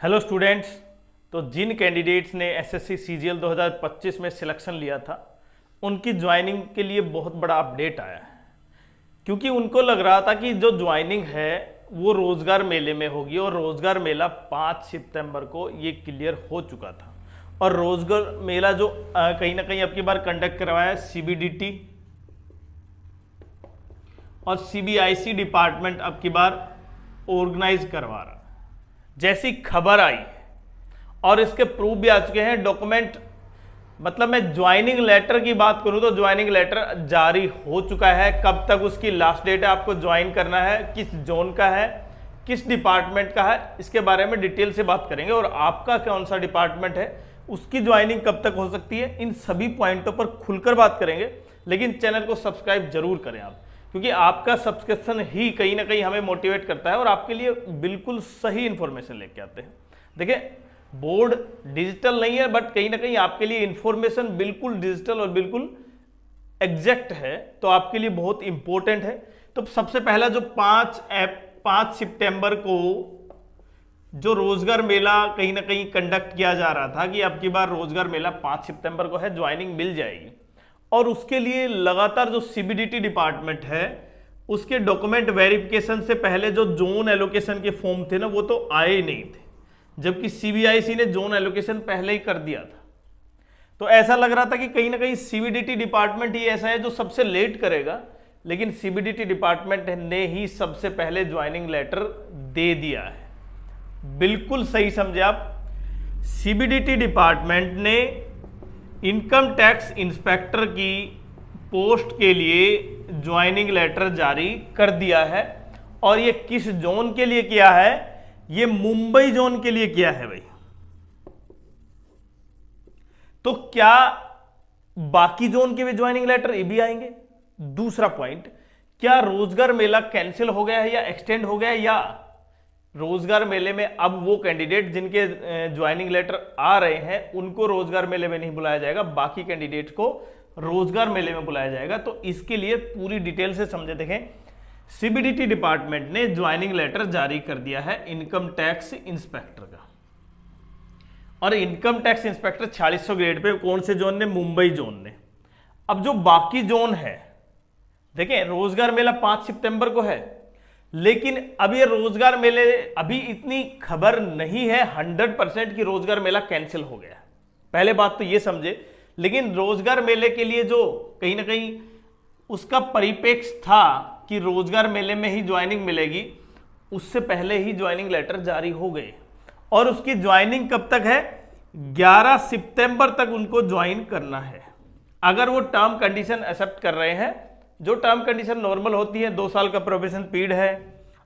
Hello students. तो जिन candidates ने SSC CGL 2025 में सिलेक्शन लिया था उनकी ज्वाइनिंग के लिए बहुत बड़ा अपडेट आया है, क्योंकि उनको लग रहा था कि जो ज्वाइनिंग है वो रोजगार मेले में होगी और रोजगार मेला 5 सितंबर को ये क्लियर हो चुका था। और रोजगार मेला जो कहीं ना कहीं अब की बार कंडक्ट करवाया सीबीडीटी और सीबीआईसी डिपार्टमेंट अब की बार ऑर्गेनाइज करवा रहा। जैसी खबर आई और इसके प्रूफ भी आ चुके हैं, डॉक्यूमेंट मतलब मैं ज्वाइनिंग लेटर की बात करूं तो ज्वाइनिंग लेटर जारी हो चुका है। कब तक उसकी लास्ट डेट है, आपको ज्वाइन करना है, किस जोन का है, किस डिपार्टमेंट का है, इसके बारे में डिटेल से बात करेंगे। और आपका कौन सा डिपार्टमेंट है, उसकी ज्वाइनिंग कब तक हो सकती है, इन सभी पॉइंटों पर खुलकर बात करेंगे। लेकिन चैनल को सब्सक्राइब जरूर करें आप, क्योंकि आपका सब्सक्रिप्शन ही कहीं ना कहीं हमें मोटिवेट करता है और आपके लिए बिल्कुल सही इंफॉर्मेशन लेके आते हैं। देखिए, बोर्ड डिजिटल नहीं है, बट कहीं ना कहीं आपके लिए इंफॉर्मेशन बिल्कुल डिजिटल और बिल्कुल एग्जैक्ट है, तो आपके लिए बहुत इंपॉर्टेंट है। तो सबसे पहला जो 5 सितंबर को जो रोजगार मेला कहीं ना कहीं कंडक्ट किया जा रहा था कि अब की बार रोजगार मेला 5 सितंबर को है, ज्वाइनिंग मिल जाएगी। और उसके लिए लगातार जो सीबीडीटी डिपार्टमेंट है उसके डॉक्यूमेंट वेरिफिकेशन से पहले जो जोन एलोकेशन के फॉर्म थे ना, वो तो आए ही नहीं थे, जबकि सीबीआईसी ने जोन एलोकेशन पहले ही कर दिया था। तो ऐसा लग रहा था कि कहीं ना कहीं सीबीडीटी डिपार्टमेंट ही ऐसा है जो सबसे लेट करेगा, लेकिन सीबीडीटी डिपार्टमेंट ने ही सबसे पहले ज्वाइनिंग लेटर दे दिया है। बिल्कुल सही समझे आप, सीबीडीटी डिपार्टमेंट ने इनकम टैक्स इंस्पेक्टर की पोस्ट के लिए ज्वाइनिंग लेटर जारी कर दिया है। और ये किस जोन के लिए किया है, ये मुंबई जोन के लिए किया है भाई। तो क्या बाकी जोन के भी ज्वाइनिंग लेटर ये भी आएंगे? दूसरा पॉइंट, क्या रोजगार मेला कैंसिल हो गया है या एक्सटेंड हो गया है, या रोजगार मेले में अब वो कैंडिडेट जिनके ज्वाइनिंग लेटर आ रहे हैं उनको रोजगार मेले में नहीं बुलाया जाएगा, बाकी कैंडिडेट को रोजगार मेले में बुलाया जाएगा। तो इसके लिए पूरी डिटेल से समझे। देखें, सीबीडीटी डिपार्टमेंट ने ज्वाइनिंग लेटर जारी कर दिया है इनकम टैक्स इंस्पेक्टर का। और income tax inspector 4600 grade pay कौन से जोन ने? मुंबई जोन ने। अब जो बाकी जोन है, देखें, रोजगार मेला 5 सितंबर को है, लेकिन अब ये रोजगार मेले अभी इतनी खबर नहीं है 100% कि रोजगार मेला कैंसिल हो गया। पहले बात तो ये समझे। लेकिन रोजगार मेले के लिए जो कहीं ना कहीं उसका परिप्रेक्ष्य था कि रोजगार मेले में ही ज्वाइनिंग मिलेगी, उससे पहले ही ज्वाइनिंग लेटर जारी हो गए। और उसकी ज्वाइनिंग कब तक है? 11 सितंबर तक उनको ज्वाइन करना है, अगर वो टर्म कंडीशन एक्सेप्ट कर रहे हैं। जो टर्म कंडीशन नॉर्मल होती है, 2 साल का प्रोबेशन पीरियड है,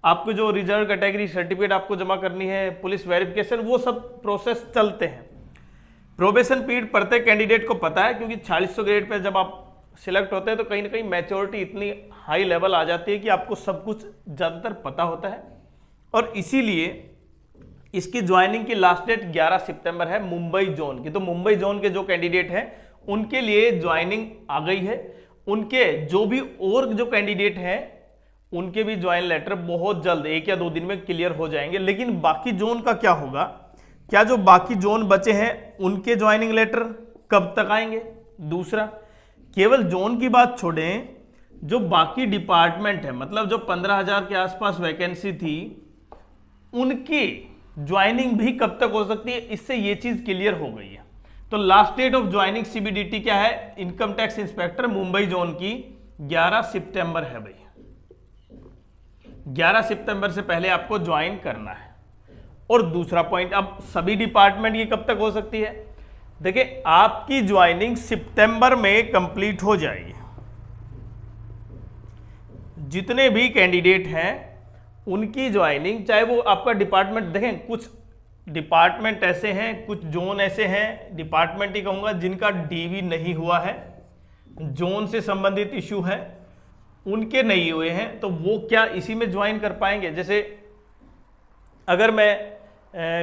आपको जो रिजर्व कैटेगरी सर्टिफिकेट आपको जमा करनी है, पुलिस वेरिफिकेशन, वो सब प्रोसेस चलते हैं। प्रोबेशन पीरियड प्रत्येक कैंडिडेट को पता है, क्योंकि 4600 ग्रेड पे जब आप सिलेक्ट होते हैं तो कहीं ना कहीं मैच्योरिटी इतनी हाई लेवल आ जाती है कि आपको सब कुछ ज़्यादातर पता होता है। और इसीलिए इसकी ज्वाइनिंग की लास्ट डेट 11 सितंबर है मुंबई जोन की। तो मुंबई जोन के जो कैंडिडेट हैं उनके लिए ज्वाइनिंग आ गई है। उनके जो भी और जो कैंडिडेट हैं उनके भी ज्वाइन लेटर बहुत जल्द 1 या 2 दिन में क्लियर हो जाएंगे। लेकिन बाकी जोन का क्या होगा? क्या जो बाकी जोन बचे हैं उनके ज्वाइनिंग लेटर कब तक आएंगे? दूसरा, केवल जोन की बात छोड़ें, जो बाकी डिपार्टमेंट है, मतलब जो 15,000 के आसपास वैकेंसी थी, उनकी ज्वाइनिंग भी कब तक हो सकती है, इससे ये चीज क्लियर हो गई है। तो last date of joining CBDT क्या है? Income tax inspector Mumbai zone की 11 सितंबर है भाई। 11 सितंबर से पहले आपको ज्वाइन करना है। और दूसरा पॉइंट, अब सभी डिपार्टमेंट की कब तक हो सकती है? देखिए, आपकी ज्वाइनिंग सितंबर में कंप्लीट हो जाएगी। जितने भी कैंडिडेट हैं उनकी ज्वाइनिंग, चाहे वो आपका डिपार्टमेंट, देखें, कुछ डिपार्टमेंट ऐसे हैं, कुछ जोन ऐसे हैं, डिपार्टमेंट ही कहूंगा, जिनका डीवी नहीं हुआ है, जोन से संबंधित इश्यू है, उनके नहीं हुए हैं, तो वो क्या इसी में ज्वाइन कर पाएंगे? जैसे अगर मैं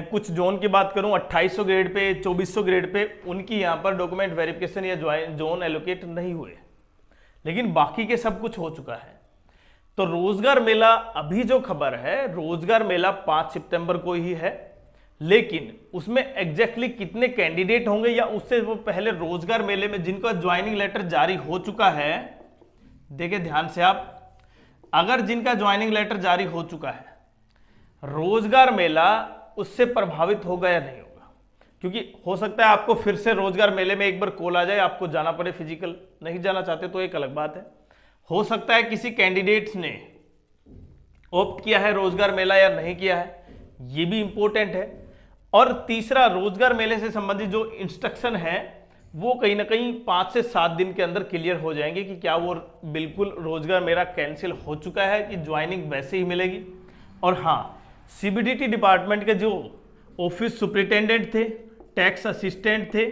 कुछ जोन की बात करूं 2800 ग्रेड पे, 2400 ग्रेड पे, उनकी यहां पर डॉक्यूमेंट वेरिफिकेशन या जोन एलोकेट नहीं हुए, लेकिन बाकी के सब कुछ हो चुका है। तो रोजगार मेला, अभी जो खबर है, रोजगार मेला 5 सितंबर को ही है, लेकिन उसमें एग्जैक्टली कितने कैंडिडेट होंगे या उससे वो पहले रोजगार मेले में जिनका ज्वाइनिंग लेटर जारी हो चुका है, देखिए ध्यान से आप, अगर जिनका ज्वाइनिंग लेटर जारी हो चुका है, रोजगार मेला उससे प्रभावित होगा या नहीं होगा, क्योंकि हो सकता है आपको फिर से रोजगार मेले में एक बार कॉल आ जाए, आपको जाना पड़े फिजिकल, नहीं जाना चाहते तो एक अलग बात है। हो सकता है किसी कैंडिडेट्स ने ऑप्ट किया है रोजगार मेला या नहीं किया है, ये भी इंपॉर्टेंट है। और तीसरा, रोजगार मेले से संबंधित जो इंस्ट्रक्शन है वो कहीं ना कहीं 5 से 7 दिन के अंदर क्लियर हो जाएंगे कि क्या वो बिल्कुल रोजगार मेला कैंसिल हो चुका है कि ज्वाइनिंग वैसे ही मिलेगी। और हाँ, सीबीडीटी डिपार्टमेंट के जो ऑफिस सुपरिटेंडेंट थे, टैक्स असिस्टेंट थे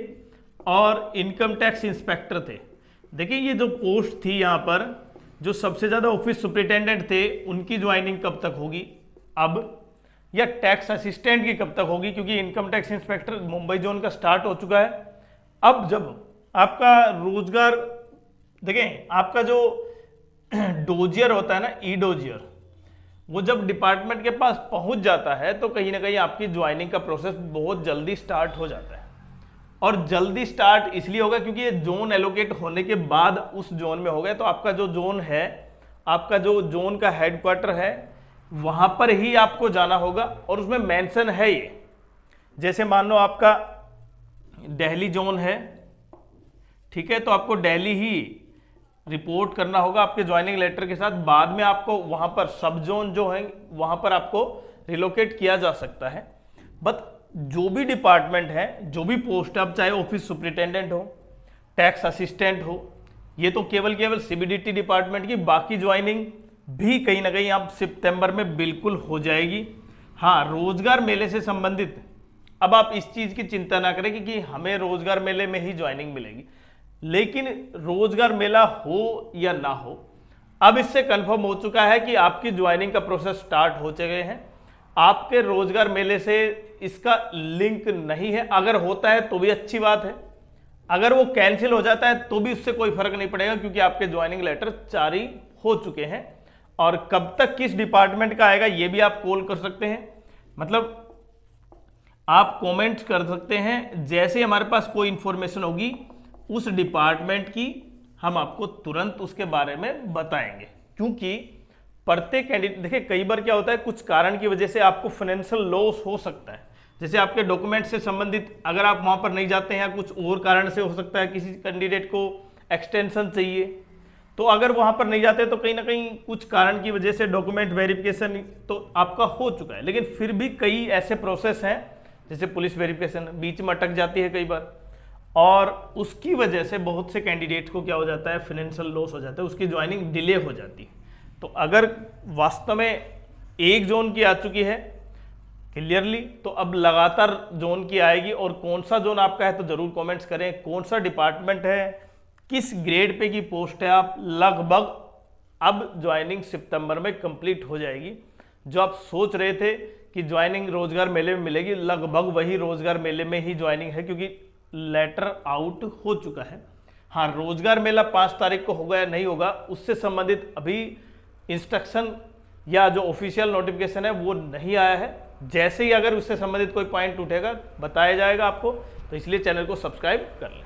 और इनकम टैक्स इंस्पेक्टर थे, देखिए ये जो पोस्ट थी यहाँ पर, जो सबसे ज़्यादा ऑफिस सुपरिटेंडेंट थे उनकी ज्वाइनिंग कब तक होगी अब, या टैक्स असिस्टेंट की कब तक होगी, क्योंकि income tax inspector Mumbai zone का स्टार्ट हो चुका है। अब जब आपका रोजगार, देखें आपका जो डोजियर होता है ना, ई डोजियर, वो जब डिपार्टमेंट के पास पहुंच जाता है तो कहीं ना कहीं आपकी ज्वाइनिंग का प्रोसेस बहुत जल्दी स्टार्ट हो जाता है। और जल्दी स्टार्ट इसलिए होगा क्योंकि ये जोन एलोकेट होने के बाद उस जोन में हो गए, तो आपका जो जोन है, आपका जो जोन का हेडक्वार्टर है, वहां पर ही आपको जाना होगा। और उसमें मेंशन है ये, जैसे मान लो आपका दिल्ली जोन है, ठीक है, तो आपको दिल्ली ही रिपोर्ट करना होगा आपके ज्वाइनिंग लेटर के साथ। बाद में आपको वहां पर सब जोन जो है वहां पर आपको रिलोकेट किया जा सकता है। बट जो भी डिपार्टमेंट है, जो भी पोस्ट, अब चाहे ऑफिस सुपरिटेंडेंट हो, टैक्स असिस्टेंट हो, ये तो केवल सीबीडीटी डिपार्टमेंट की, बाकी ज्वाइनिंग भी कहीं ना कहीं अब सितंबर में बिल्कुल हो जाएगी। हाँ, रोजगार मेले से संबंधित अब आप इस चीज की चिंता ना करें कि हमें रोजगार मेले में ही ज्वाइनिंग मिलेगी, लेकिन रोजगार मेला हो या ना हो, अब इससे कंफर्म हो चुका है कि आपकी ज्वाइनिंग का प्रोसेस स्टार्ट हो चुके हैं। आपके रोजगार मेले से इसका लिंक नहीं है, अगर होता है तो भी अच्छी बात है, अगर वो कैंसिल हो जाता है तो भी उससे कोई फर्क नहीं पड़ेगा, क्योंकि आपके ज्वाइनिंग लेटर जारी हो चुके हैं। और कब तक किस डिपार्टमेंट का आएगा ये भी आप कॉल कर सकते हैं, मतलब आप कमेंट कर सकते हैं। जैसे हमारे पास कोई इंफॉर्मेशन होगी उस डिपार्टमेंट की, हम आपको तुरंत उसके बारे में बताएंगे। क्योंकि प्रत्येक कैंडिडेट, देखिए कई बार क्या होता है, कुछ कारण की वजह से आपको फाइनेंशियल लॉस हो सकता है, जैसे आपके डॉक्यूमेंट से संबंधित अगर आप वहां पर नहीं जाते हैं, कुछ और कारण से हो सकता है, किसी कैंडिडेट को एक्सटेंशन चाहिए, तो अगर वहां पर नहीं जाते तो कहीं ना कहीं कुछ कारण की वजह से डॉक्यूमेंट वेरिफिकेशन तो आपका हो चुका है, लेकिन फिर भी कई ऐसे प्रोसेस हैं जैसे पुलिस वेरिफिकेशन बीच में अटक जाती है कई बार, और उसकी वजह से बहुत से कैंडिडेट को क्या हो जाता है, फाइनेंशियल लॉस हो जाता है, उसकी ज्वाइनिंग डिले हो जाती है। तो अगर वास्तव में एक जोन की आ चुकी है क्लियरली, तो अब लगातार जोन की आएगी। और कौन सा जोन आपका है तो जरूर कमेंट्स करें, कौन सा डिपार्टमेंट है, किस ग्रेड पे की पोस्ट है आप, लगभग अब ज्वाइनिंग सितंबर में कंप्लीट हो जाएगी। जो आप सोच रहे थे कि ज्वाइनिंग रोजगार मेले में मिलेगी, लगभग वही रोजगार मेले में ही ज्वाइनिंग है, क्योंकि लेटर आउट हो चुका है। हाँ, रोजगार मेला 5 तारीख को होगा या नहीं होगा, उससे संबंधित अभी इंस्ट्रक्शन या जो ऑफिशियल नोटिफिकेशन है वो नहीं आया है। जैसे ही अगर उससे संबंधित कोई पॉइंट उठेगा बताया जाएगा आपको, तो इसलिए चैनल को सब्सक्राइब कर लें।